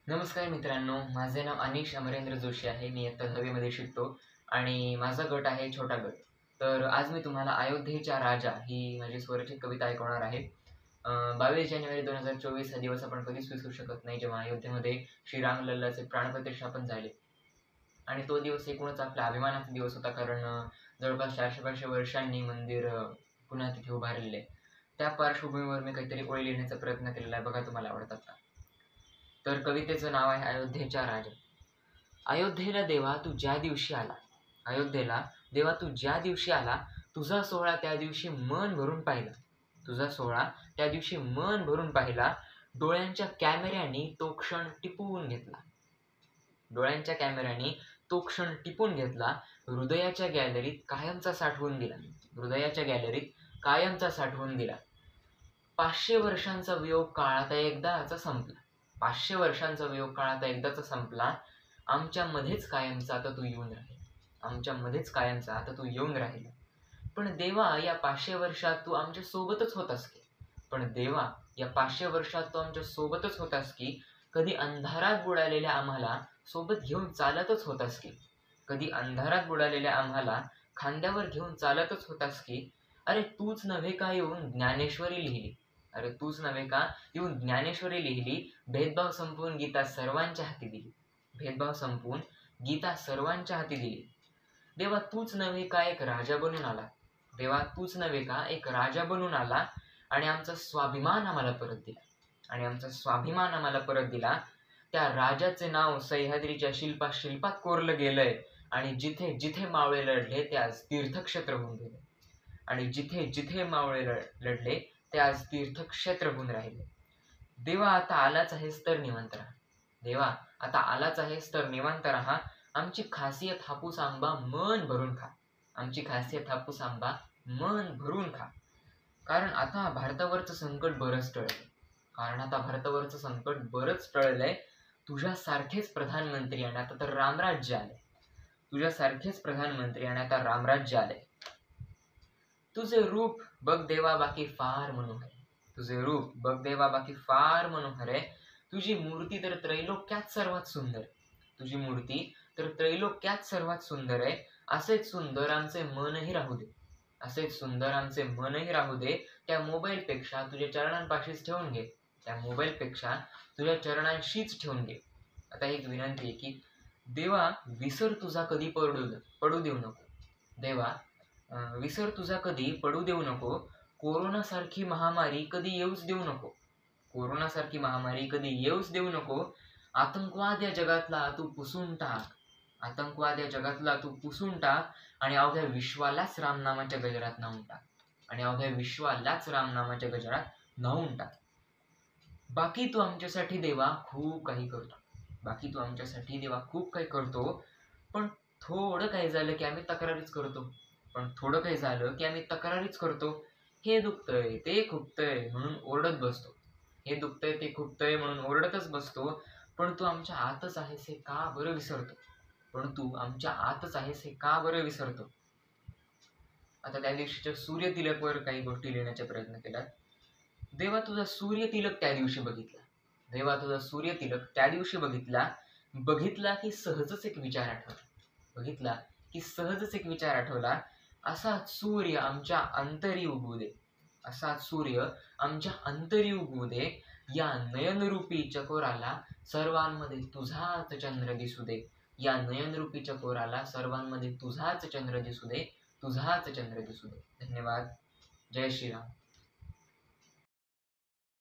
नमस्कार मित्रांनो, माझे नाव अनिश अमरेंद्र जोशी आहे. मी इयत्ता 10वी मध्ये शिकतो आणि माझा गट आहे छोटा गट. तर आज मी तुम्हाला अयोध्येचा राजा ही माझी स्वरचित कविता ऐकवणार आहे. 22 जानेवारी 2024 हा दिवस आपण कधीच विसरू शकत नाही, जेव्हा अयोध्येमध्ये श्रीराम लल्लाचे प्राणप्रतिष्ठापन झाले. आणि तो दिवस एकूणच आपल्या अभिमानाचा दिवस होता, कारण जवळपास 400-500 वर्षांनी मंदिर पुन्हा तिथे उभारलेले आहे. त्या पार्श्वभूमीवर मी काहीतरी ओळी लिहिण्याचा प्रयत्न केलेला आहे. बघा तुम्हाला आवडतात का? तर कवितेचं नाव आहे अयोध्येचा राजा. अयोध्येला देवा तू ज्या दिवशी आला, अयोध्येला देवा तू ज्या दिवशी आला, तुझा सोहळा त्या दिवशी मन भरून पाहिला. तुझा सोहळा त्या दिवशी मन भरून पाहिला. डोळ्यांच्या कॅमेऱ्याने तो क्षण टिपवून घेतला. डोळ्यांच्या कॅमेऱ्याने तो क्षण टिपून घेतला. हृदयाच्या गॅलरीत कायमचा साठवून दिला. हृदयाच्या गॅलरीत कायमचा साठवून दिला. 500 वर्षांचा वियोग काळ आता एकदाचा संपला. 500 वर्षांचा वियोग काळ आता एकदाचा संपला. आमच्यामध्येच कायमचा आता तू येऊन राहिला. आमच्यामध्येच कायमचा आता तू येऊन राहिला. पण देवा या 500 वर्षात तू आमच्या सोबतच होतास की. पण देवा या 500 वर्षात तू आमच्या सोबतच होतास की. कधी अंधारात बुडालेल्या आम्हाला सोबत घेऊन चालतच होतास की. कधी अंधारात बुडालेल्या आम्हाला खांद्यावर घेऊन चालतच होतास की. अरे तूच नव्हे का येऊन ज्ञानेश्वरी लिहिली. अरे तूच नव्हे का येऊन ज्ञानेश्वरी लिहिली. भेदभाव संपवून गीता सर्वांच्या हाती दिली. भेदभाव संपवून गीता सर्वांच्या हाती दिली. देवा तूच नव्हे का एक राजा बनून आला. देवा तूच नव्हे का एक राजा बनून आला आणि आमचा स्वाभिमान आम्हाला परत दिला. आणि आमचा स्वाभिमान आम्हाला परत दिला. त्या राजाचे नाव सह्याद्रीच्या शिल्पात कोरलं गेलंय. आणि जिथे जिथे मावळे लढले ते आज तीर्थक्षेत्र होऊन गेले. आणि जिथे जिथे मावळे लढले ते आज तीर्थक्षेत्र होऊन राहिले. देवा आता आलाच आहेस तर निवांत राहा. देवा आता आलाच आहेस तर निवांत राहा. आमची खासियत हापूस आंबा मन भरून खा. आमची खासियत हापूस आंबा मन भरून खा. कारण आता भारतावरचं संकट बरंच टळलंय. कारण आता भारतावरचं संकट बरंच टळलंय. तुझ्यासारखेच प्रधानमंत्री आणि आता तर रामराज्य आलंय. तुझ्यासारखेच प्रधानमंत्री आणि आता रामराज्य आलंय. तुझे रूप बघ देवा बाकी फार मनोहर आहे. तुझे रूप बघ देवा बाकी फार मनोहर आहे. तुझी मूर्ती तर त्रैलोक्यात सर्वात सुंदर आहे. तुझी मूर्ती तर त्रैलोक्यात सर्वात सुंदर आहे. असेच सुंदर आमचे मनही राहू दे. असेच सुंदर आमचे मनही राहू दे. त्या मोबाईलपेक्षा तुझ्या चरणांपाशीच ठेवून घे. त्या मोबाईलपेक्षा तुझ्या चरणांशीच ठेवून घे. आता एक विनंती आहे की देवा विसर तुझा कधी पडू देऊ नको. देवा विसर तुझा कधी पडू देऊ नको. कोरोनासारखी महामारी कधी येऊच देऊ नको. कोरोनासारखी महामारी कधी येऊच देऊ नको. आतंकवाद या जगातला तू पुसून टाक. आतंकवाद या जगातला तू पुसून टाक. आणि अवघ्या विश्वालाच रामनामाच्या गजरात न्हाऊन टाक. आणि अवघ्या विश्वालाच रामनामाच्या गजरात न्हाऊन टाक. बाकी तू आमच्यासाठी देवा खूप काही करतो. बाकी तू आमच्यासाठी देवा खूप काही करतो. पण थोडं काही झालं की आम्ही तक्रारीच करतो. पण थोडं काही झालं की आम्ही तक्रारीच करतो. हे दुखतंय ते खुपतंय म्हणून ओरडत बसतो. हे दुखतंय ते खुपतंय म्हणून ओरडतच बसतो. पण तू आमच्या आतच आहेस हे का बरं विसरतो. पण तू आमच्या आतच आहेस हे का बरं विसरतो. आता त्या दिवशीच्या सूर्यतिलकवर काही गोष्टी लिहिण्याचा प्रयत्न केला. देवा तुझा सूर्यतिलक त्या दिवशी बघितला. देवा तुझा सूर्यतिलक त्या दिवशी बघितला. बघितला की सहजच एक विचार आठवला. बघितला की सहजच एक विचार आठवला. असाच सूर्य आमच्या अंतरी उगवू दे. असाच सूर्य आमच्या अंतरी उगवू दे. या नयनरूपी चकोराला सर्वांमध्ये तुझाच चंद्र दिसू दे. या नयनरूपी चकोराला सर्वांमध्ये तुझाच चंद्र दिसू दे. तुझाच चंद्र दिसू दे. धन्यवाद. जय श्रीराम.